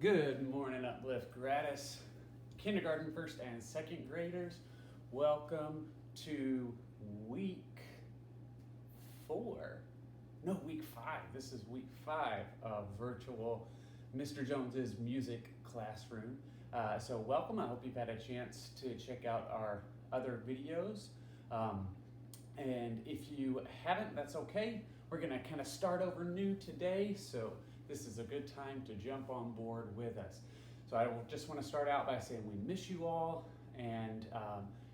Good morning, Uplift Gradus, kindergarten, first and second graders. Welcome to week 5. This is week 5 of virtual Mr. Jones's music classroom. So welcome. I hope you've had a chance to check out our other videos. And if you haven't, that's okay. We're going to kind of start over new today. So this is a good time to jump on board with us. So I just want to start out by saying we miss you all, and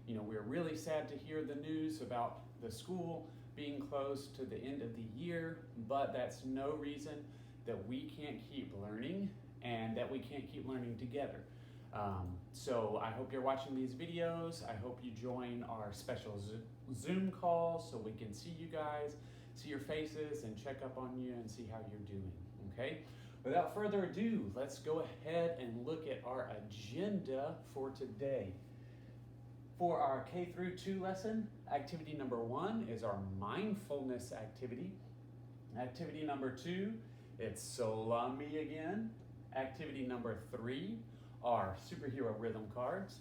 we're really sad to hear the news about the school being closed to the end of the year, but that's no reason that we can't keep learning and that we can't keep learning together. So I hope you're watching these videos. I hope you join our special Zoom call so we can see you guys, see your faces, and check up on you and see how you're doing. Okay, without further ado, let's go ahead and look at our agenda for today. For our K through 2 lesson, activity number 1 is our mindfulness activity. Activity number 2, it's Sol on Me again. Activity number 3 are superhero rhythm cards.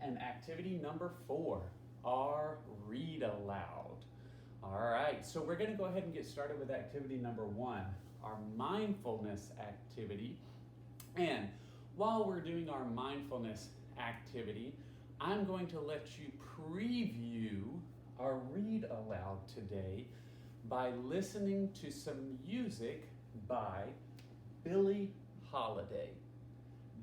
And activity number 4 are read aloud. All right, so we're going to go ahead and get started with activity number 1, our mindfulness activity. And while we're doing our mindfulness activity, I'm going to let you preview our read aloud today by listening to some music by Billie Holiday.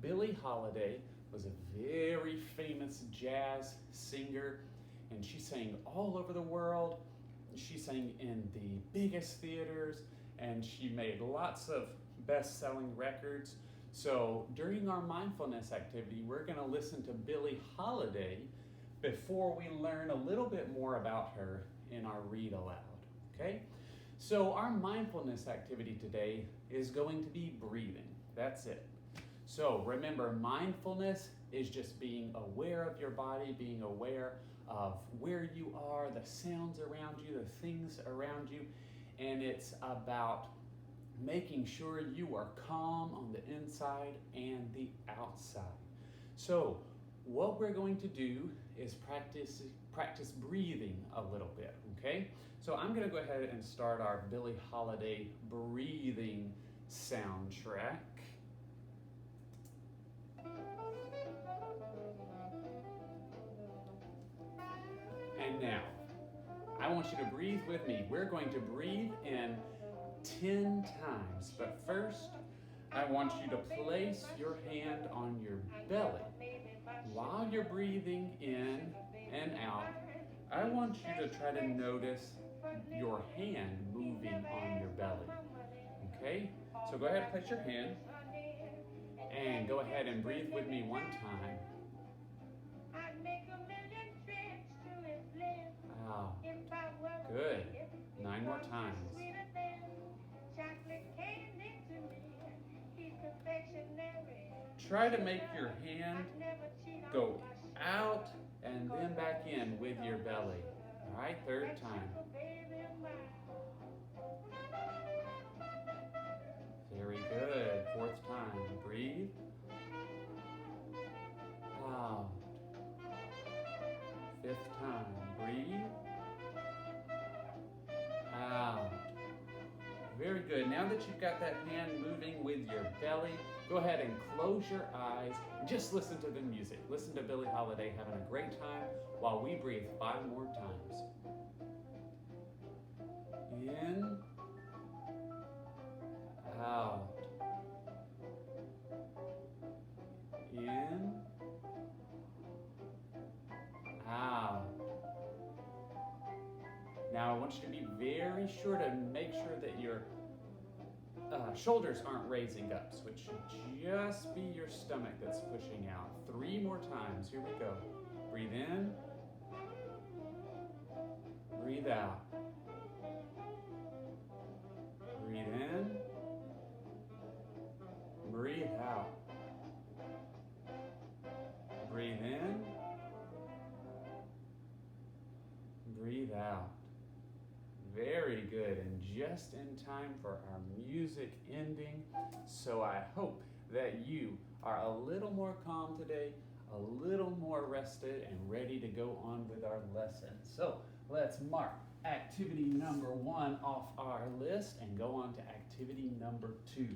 Billie Holiday was a very famous jazz singer, and she sang all over the world. She sang in the biggest theaters, and she made lots of best-selling records. So during our mindfulness activity, we're going to listen to Billie Holiday before we learn a little bit more about her in our read aloud. Okay? So our mindfulness activity today is going to be breathing. That's it. So remember, mindfulness is just being aware of your body, being aware of where you are, the sounds around you, the things around you, and it's about making sure you are calm on the inside and the outside. So what we're going to do is practice breathing a little bit, okay? So I'm going to go ahead and start our Billie Holiday breathing soundtrack. And now, I want you to breathe with me. We're going to breathe in 10 times. But first, I want you to place your hand on your belly. While you're breathing in and out, I want you to try to notice your hand moving on your belly. Okay? So go ahead and place your hand. And go ahead and breathe with me one time. Wow. Good. 9 more times. Try to make your hand go out and then back in with your belly. All right, 3rd time. Very good. 4th time. Breathe. Out. 5th time. Breathe. Out. Very good. Now that you've got that hand moving with your belly, go ahead and close your eyes. Just listen to the music. Listen to Billie Holiday having a great time while we breathe 5 more times. In. Out. In. Out. Now I want you to be very sure to make sure that your shoulders aren't raising up. So it should just be your stomach that's pushing out. 3 more times. Here we go. Breathe in. Breathe out. Breathe in. Breathe out. Breathe in. Breathe out. Very good, and just in time for our music ending. So I hope that you are a little more calm today, a little more rested, and ready to go on with our lesson. So let's mark activity number 1 off our list and go on to activity number 2.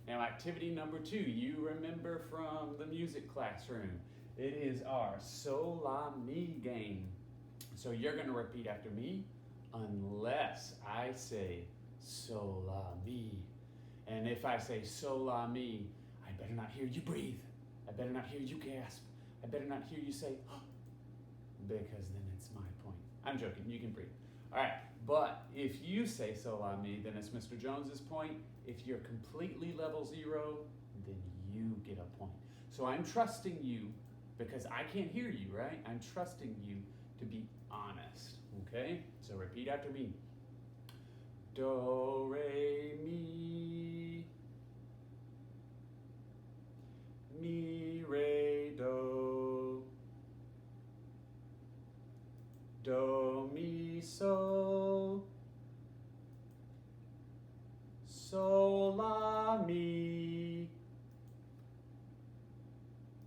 Now, activity number 2, you remember from the music classroom. It is our So La Mi game. So you're going to repeat after me unless I say So La Mi. And if I say So La Mi, I better not hear you breathe. I better not hear you gasp. I better not hear you say, oh, because then it's my point. I'm joking, you can breathe. All right, but if you say So La Mi, then it's Mr. Jones's point. If you're completely level 0, then you get a point. So I'm trusting you because I can't hear you, right? I'm trusting you to be honest, okay? So repeat after me. Do, re, mi. Mi, re, do. Do, mi, so. So, la, mi.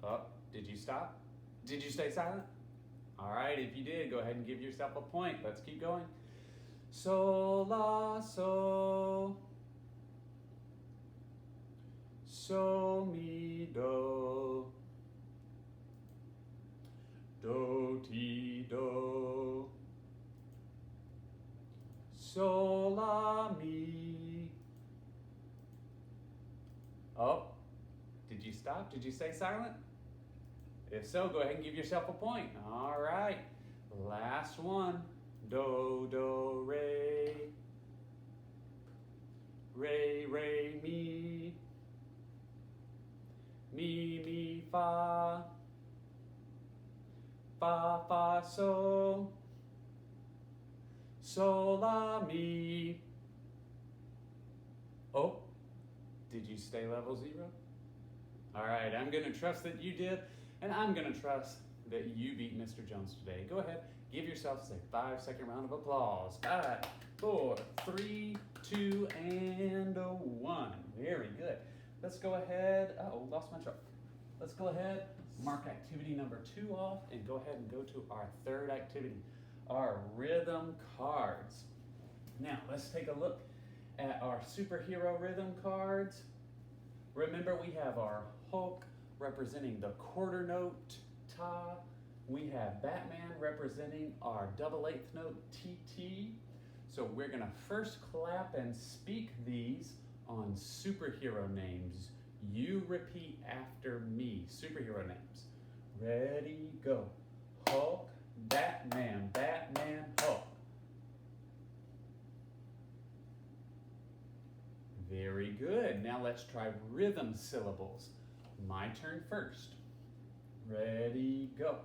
Oh, did you stop? Did you stay silent? All right, if you did, go ahead and give yourself a point. Let's keep going. So, la, so. So, mi, do. Do, ti, do. So, la, mi. Oh, did you stop? Did you stay silent? If so, go ahead and give yourself a point. All right, last one. Do, do, re. Re, re, mi. Mi, mi, fa. Fa, fa, so. So, la, mi. Oh, did you stay level 0? All right, I'm going to trust that you did, and I'm going to trust that you beat Mr. Jones today. Go ahead, give yourself a 5-second round of applause. 5, 4, 3, 2, and 1. Very good. Let's go ahead. Uh-oh, lost my truck. Let's go ahead, mark activity number 2 off, and go ahead and go to our 3rd activity, our rhythm cards. Now, let's take a look at our superhero rhythm cards. Remember, we have our Hulk representing the quarter note, ta. We have Batman representing our double 8th note, TT. So we're going to first clap and speak these on superhero names. You repeat after me. Superhero names. Ready, go. Hulk, Batman, Batman, Hulk. Very good. Now let's try rhythm syllables. My turn first. Ready, go.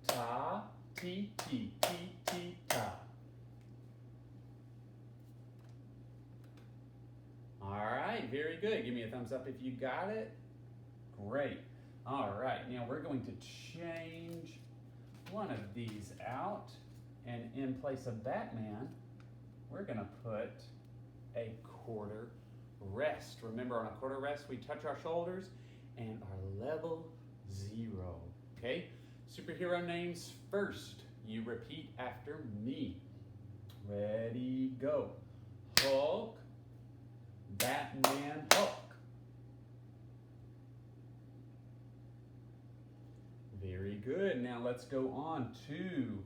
Ta, ti, ti, ti, ti, ta. All right, very good. Give me a thumbs up if you got it. Great. All right, now we're going to change one of these out, and in place of Batman, we're going to put a quarter rest. Remember, on a quarter rest, we touch our shoulders and are level 0. Okay? Superhero names first. You repeat after me. Ready, go. Hulk, Batman, Hulk. Very good. Now let's go on to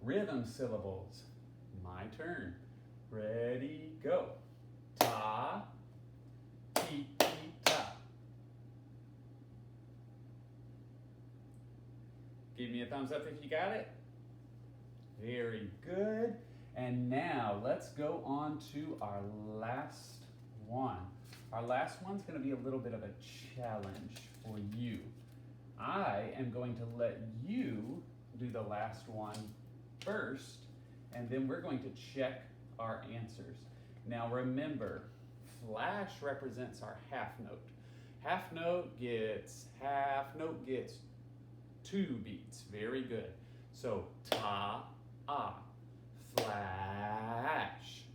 rhythm syllables. My turn. Ready, go. Ta, ti, ti, ta. Give me a thumbs up if you got it. Very good. And now let's go on to our last one. Our last one's going to be a little bit of a challenge for you. I am going to let you do the last one first, and then we're going to check our answers. Now remember, flash represents our half note. Half note gets 2 beats. Very good. So ta, ah, flash.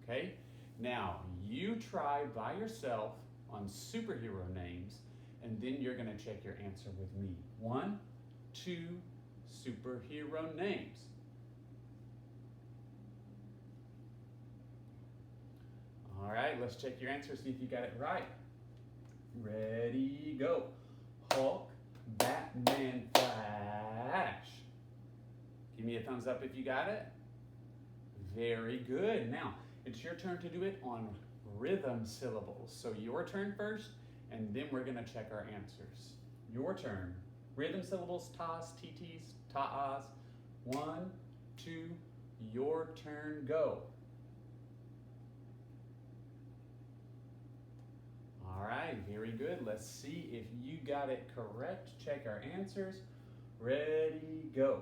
Okay? Now you try by yourself on superhero names and then you're going to check your answer with me. 1, 2 superhero names. All right, let's check your answer, see if you got it right. Ready, go. Hulk, Batman, Flash. Give me a thumbs up if you got it. Very good. Now, it's your turn to do it on rhythm syllables. So your turn first, and then we're going to check our answers. Your turn. Rhythm syllables, tas, titis, taas. 1, 2, your turn, go. All right, very good. Let's see if you got it correct. Check our answers. Ready, go.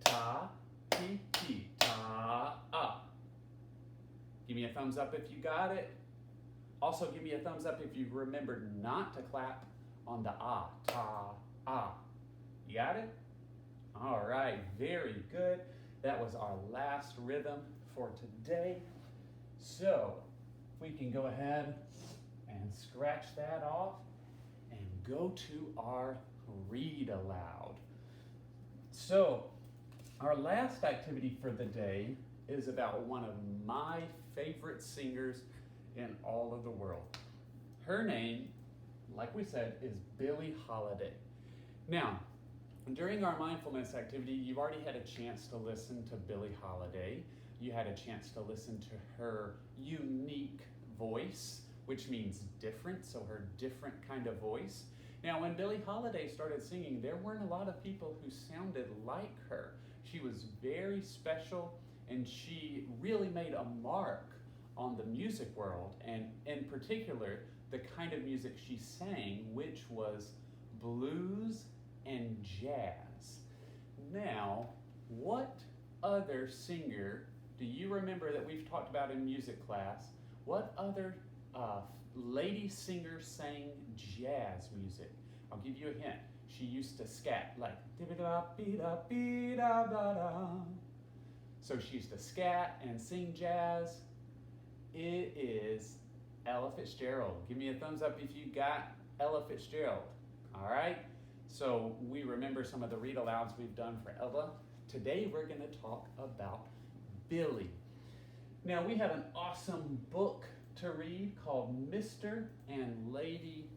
Ta, ti, ti, ta, ah. Give me a thumbs up if you got it. Also, give me a thumbs up if you remembered not to clap on the ah, ta, ah. You got it? All right, very good. That was our last rhythm for today. So, we can go ahead and scratch that off and go to our read aloud. So, our last activity for the day is about one of my favorite singers in all of the world. Her name, like we said, is Billie Holiday. Now, during our mindfulness activity, you've already had a chance to listen to Billie Holiday. You had a chance to listen to her unique voice, which means different, so her different kind of voice. Now, when Billie Holiday started singing, there weren't a lot of people who sounded like her. She was very special, and she really made a mark on the music world, and in particular, the kind of music she sang, which was blues and jazz. Now, what other singer do you remember that we've talked about in music class? What other lady singer sang jazz music? I'll give you a hint. She used to scat like da-da-da-da-da-da. So she used to scat and sing jazz. It is Ella Fitzgerald. Give me a thumbs up if you got Ella Fitzgerald. All right? So we remember some of the read alouds we've done for Ella. Today we're going to talk about Billie. Now we have an awesome book to read called Mr. and Lady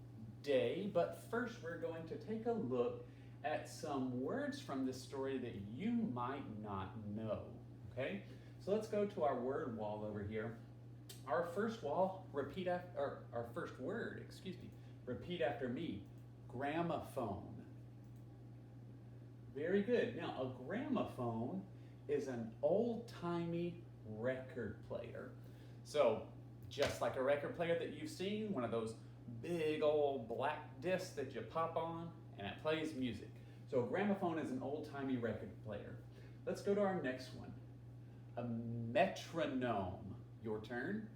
Day, but first we're going to take a look at some words from this story that you might not know, okay? So let's go to our word wall over here. Our first wall, repeat after me, gramophone. Very good. Now, a gramophone is an old-timey record player. So, just like a record player that you've seen, one of those big old black discs that you pop on and it plays music. So a gramophone is an old-timey record player. Let's go to our next one. A metronome. Your turn.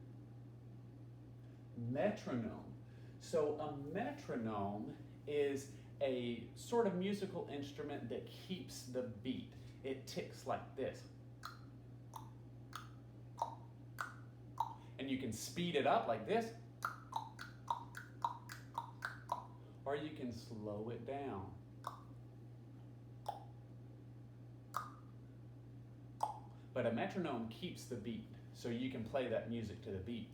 Metronome. So a metronome is a sort of musical instrument that keeps the beat. It ticks like this. And you can speed it up like this, or you can slow it down. But a metronome keeps the beat, so you can play that music to the beat.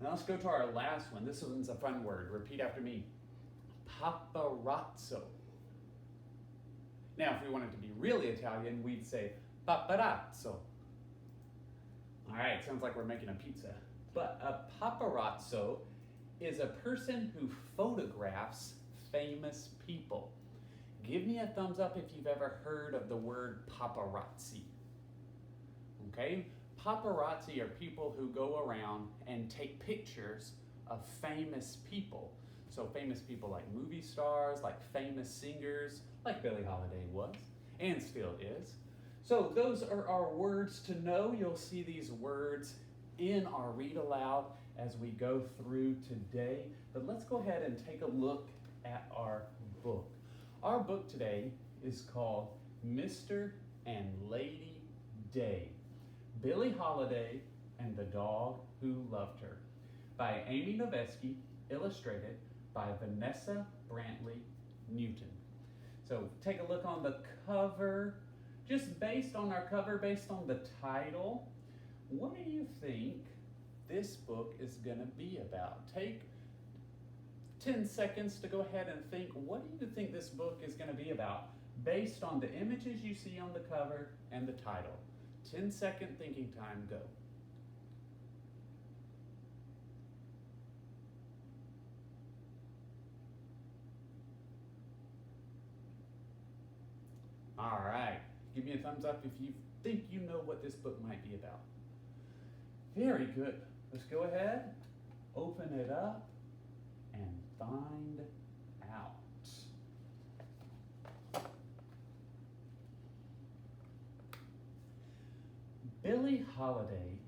Now let's go to our last one. This one's a fun word. Repeat after me. Paparazzo. Now, if we wanted to be really Italian, we'd say paparazzo. All right, sounds like we're making a pizza. But a paparazzo is a person who photographs famous people. Give me a thumbs up if you've ever heard of the word paparazzi. Okay? Paparazzi are people who go around and take pictures of famous people. So famous people like movie stars, like famous singers, like Billie Holiday was, and still is. So those are our words to know. You'll see these words in our read aloud as we go through today. But let's go ahead and take a look at our book. Our book today is called Mr. and Lady Day, Billie Holiday and the Dog Who Loved Her, by Amy Novetsky, illustrated by Vanessa Brantley Newton. So take a look on the cover. Just based on our cover, based on the title, what do you think this book is going to be about? Take 10 seconds to go ahead and think, what do you think this book is going to be about based on the images you see on the cover and the title? 10-second thinking time, go. All right, give me a thumbs up if you think you know what this book might be about. Very good. Let's go ahead, open it up, and find out. Billie Holiday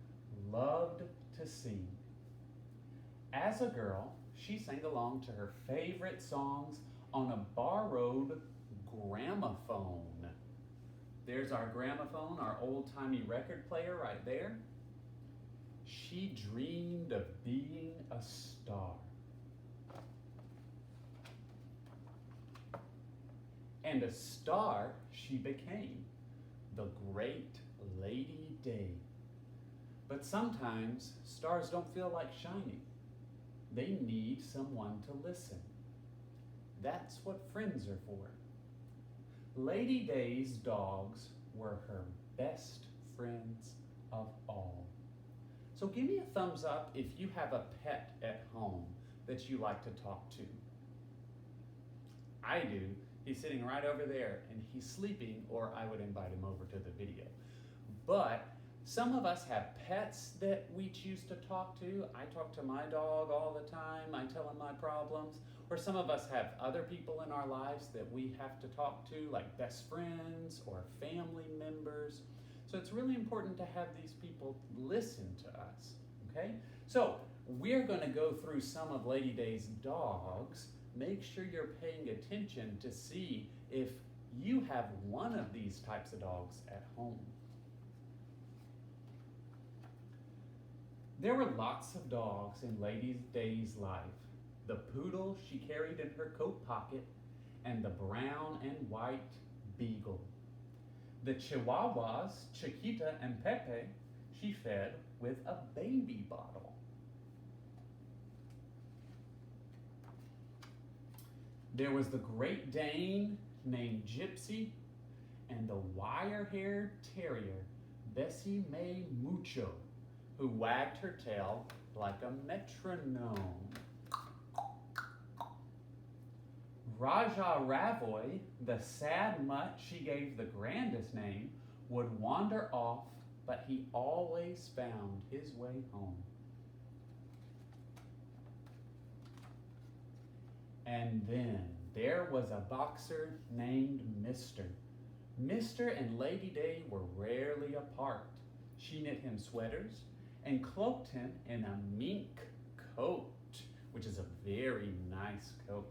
loved to sing. As a girl, she sang along to her favorite songs on a borrowed gramophone. There's our gramophone, our old-timey record player right there. She dreamed of being a star. And a star she became, the great Lady Day. But sometimes stars don't feel like shining. They need someone to listen. That's what friends are for. Lady Day's dogs were her best friends of all. So give me a thumbs up if you have a pet at home that you like to talk to. I do. He's sitting right over there and he's sleeping, or I would invite him over to the video. But some of us have pets that we choose to talk to. I talk to my dog all the time. I tell him my problems. Or some of us have other people in our lives that we have to talk to, like best friends or family members. So it's really important to have these people listen to us, okay? So we're going to go through some of Lady Day's dogs. Make sure you're paying attention to see if you have one of these types of dogs at home. There were lots of dogs in Lady Day's life. The poodle she carried in her coat pocket, and the brown and white beagle. The chihuahuas, Chiquita and Pepe, she fed with a baby bottle. There was the Great Dane named Gypsy, and the wire-haired terrier, Bessie May Mucho, who wagged her tail like a metronome. Raja Ravoy, the sad mutt she gave the grandest name, would wander off, but he always found his way home. And then there was a boxer named Mister. Mister and Lady Day were rarely apart. She knit him sweaters and cloaked him in a mink coat, which is a very nice coat.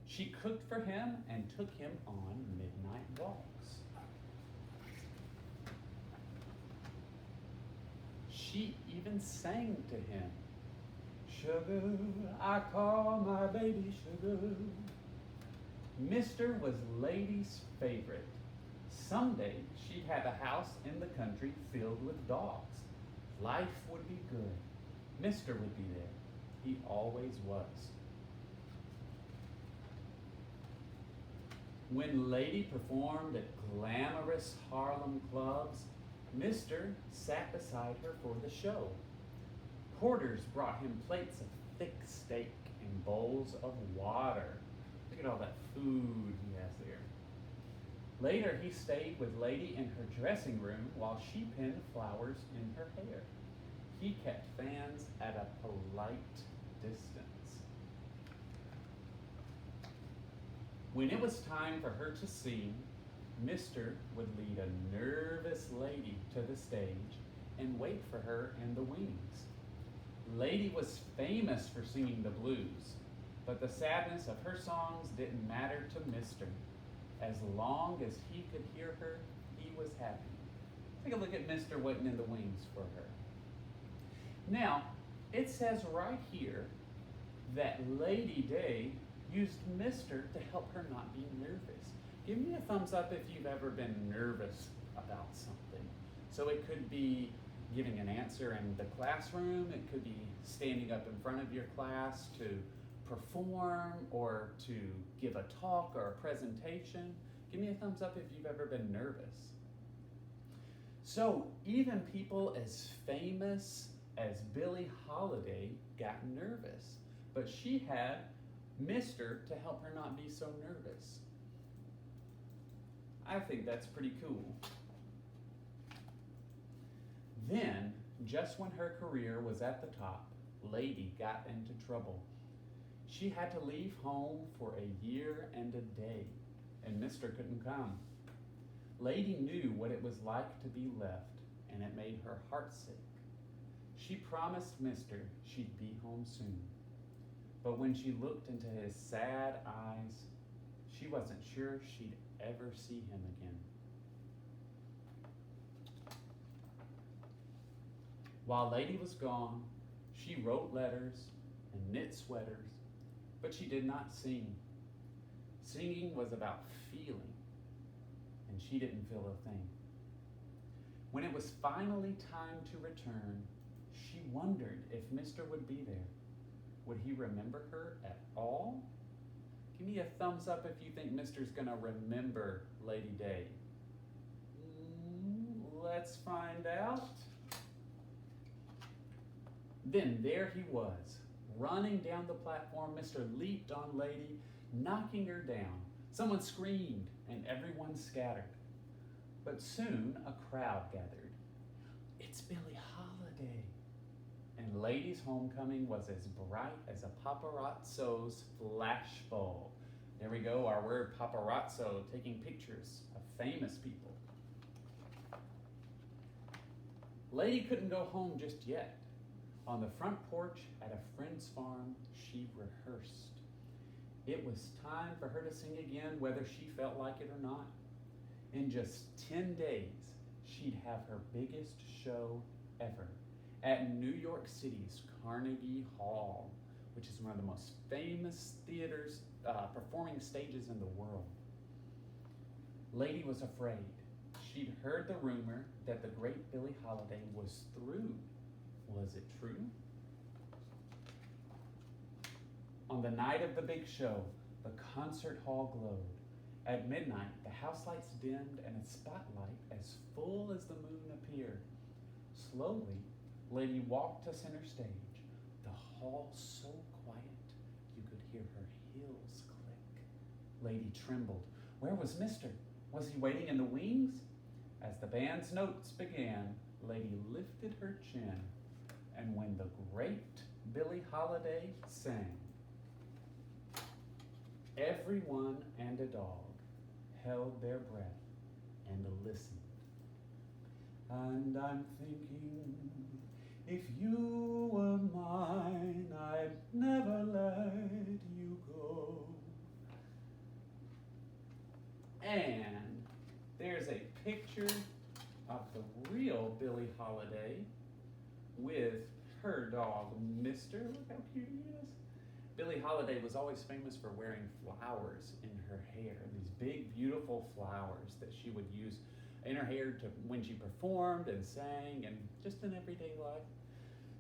She cooked for him and took him on midnight walks. She even sang to him, "Sugar, I call my baby sugar." Mister was Lady's favorite. Someday she'd have a house in the country filled with dogs. Life would be good. Mister would be there. He always was. When Lady performed at glamorous Harlem clubs, Mister sat beside her for the show. Porters brought him plates of thick steak and bowls of water. Look at all that food he has there. Later, he stayed with Lady in her dressing room while she pinned flowers in her hair. He kept fans at a polite distance. When it was time for her to sing, Mister would lead a nervous Lady to the stage and wait for her in the wings. Lady was famous for singing the blues, but the sadness of her songs didn't matter to Mister. As long as he could hear her, he was happy. Take a look at Mister waiting in the wings for her. Now, it says right here that Lady Day used Mr. to help her not be nervous. Give me a thumbs up if you've ever been nervous about something. So it could be giving an answer in the classroom, it could be standing up in front of your class to perform or to give a talk or a presentation. Give me a thumbs up if you've ever been nervous. So even people as famous as Billie Holiday got nervous, but she had Mr. to help her not be so nervous. I think that's pretty cool. Then, just when her career was at the top, Lady got into trouble. She had to leave home for a year and a day, and Mr. couldn't come. Lady knew what it was like to be left, and it made her heart sick. She promised Mr. she'd be home soon. But when she looked into his sad eyes, she wasn't sure she'd ever see him again. While Lady was gone, she wrote letters and knit sweaters, but she did not sing. Singing was about feeling, and she didn't feel a thing. When it was finally time to return, she wondered if Mr. would be there. Would he remember her at all? Give me a thumbs up if you think Mr.'s gonna remember Lady Day. Let's find out. Then there he was, running down the platform. Mr. leaped on Lady, knocking her down. Someone screamed, and everyone scattered. But soon a crowd gathered. It's Billie Holiday. And Lady's homecoming was as bright as a paparazzo's flashbulb. There we go, our word paparazzo, taking pictures of famous people. Lady couldn't go home just yet. On the front porch at a friend's farm, she rehearsed. It was time for her to sing again, whether she felt like it or not. In just 10 days, she'd have her biggest show ever at New York City's Carnegie Hall, which is one of the most famous theaters, performing stages in the world. Lady was afraid. She'd heard the rumor that the great Billie Holiday was through. Was it true? On the night of the big show, the concert hall glowed. At midnight, the house lights dimmed and a spotlight as full as the moon appeared. Slowly, Lady walked to center stage, the hall so quiet you could hear her heels click. Lady trembled. Where was Mr.? Was he waiting in the wings? As the band's notes began, Lady lifted her chin, and when the great Billie Holiday sang, everyone and a dog held their breath and listened. And I'm thinking, if you were mine, I'd never let you go. And there's a picture of the real Billie Holiday with her dog, Mr. Look how cute he is. Billie Holiday was always famous for wearing flowers in her hair, these big, beautiful flowers that she would use in her hair to when she performed and sang and just in everyday life.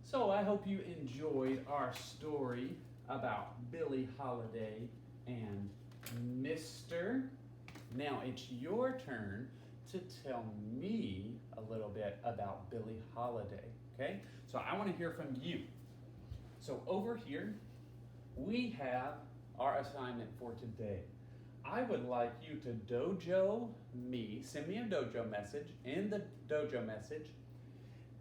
So I hope you enjoyed our story about Billie Holiday and Mr. Now it's your turn to tell me a little bit about Billie Holiday, okay? So I want to hear from you. So over here, we have our assignment for today. I would like you to Dojo me, send me a Dojo message. In the Dojo message,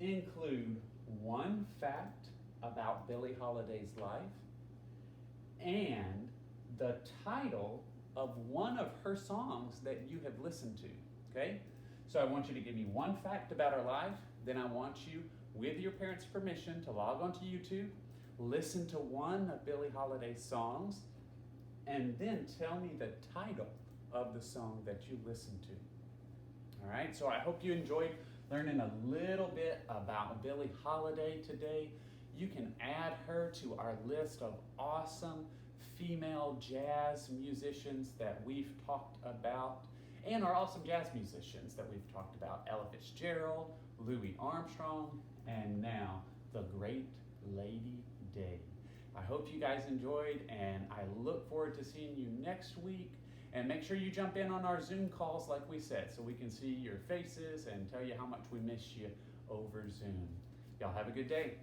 include one fact about Billie Holiday's life and the title of one of her songs that you have listened to, okay? So I want you to give me one fact about her life, then I want you, with your parents' permission, to log onto YouTube, listen to one of Billie Holiday's songs, and then tell me the title of the song that you listened to. All right, so I hope you enjoyed learning a little bit about Billie Holiday today. you can add her to our list of awesome female jazz musicians that we've talked about, and our awesome jazz musicians that we've talked about: Ella Fitzgerald, Louis Armstrong, and now the great Lady Day. I hope you guys enjoyed, and I look forward to seeing you next week. And make sure you jump in on our Zoom calls like we said, so we can see your faces and tell you how much we miss you over Zoom. Y'all have a good day.